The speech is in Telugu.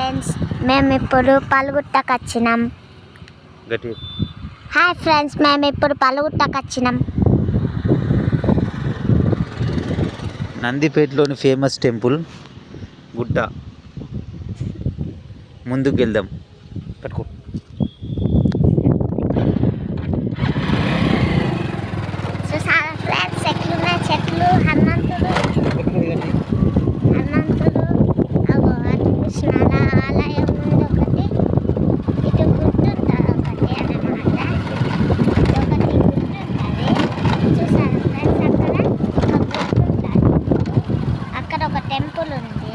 ఫ్రెండ్స్, మేము ఇప్పుడు పలుగుట్టకు వచ్చినాం. హాయ్ ఫ్రెండ్స్, మేము ఇప్పుడు పలుగుట్టకు వచ్చినాం. నందిపేటలోని ఫేమస్ టెంపుల్ గుట్ట. ముందుకు వెళ్దాం. పట్టుకో. చూసారా ఫ్రెండ్స్, ఎట్లున్నాయి చెట్లు. హనుమంతుడు అగో అటు కృష్ణాల ఆలయం ఉంది ఒకటి, ఇటు గుట్టు ఉంటుంది ఒకటి అన్నమాట. ఒకటి గుట్టు ఉంటుంది. చూసారా ఫ్రెండ్స్, అక్కడ ఒక గుట్టు ఉంటుంది, అక్కడ ఒక టెంపుల్ ఉంది.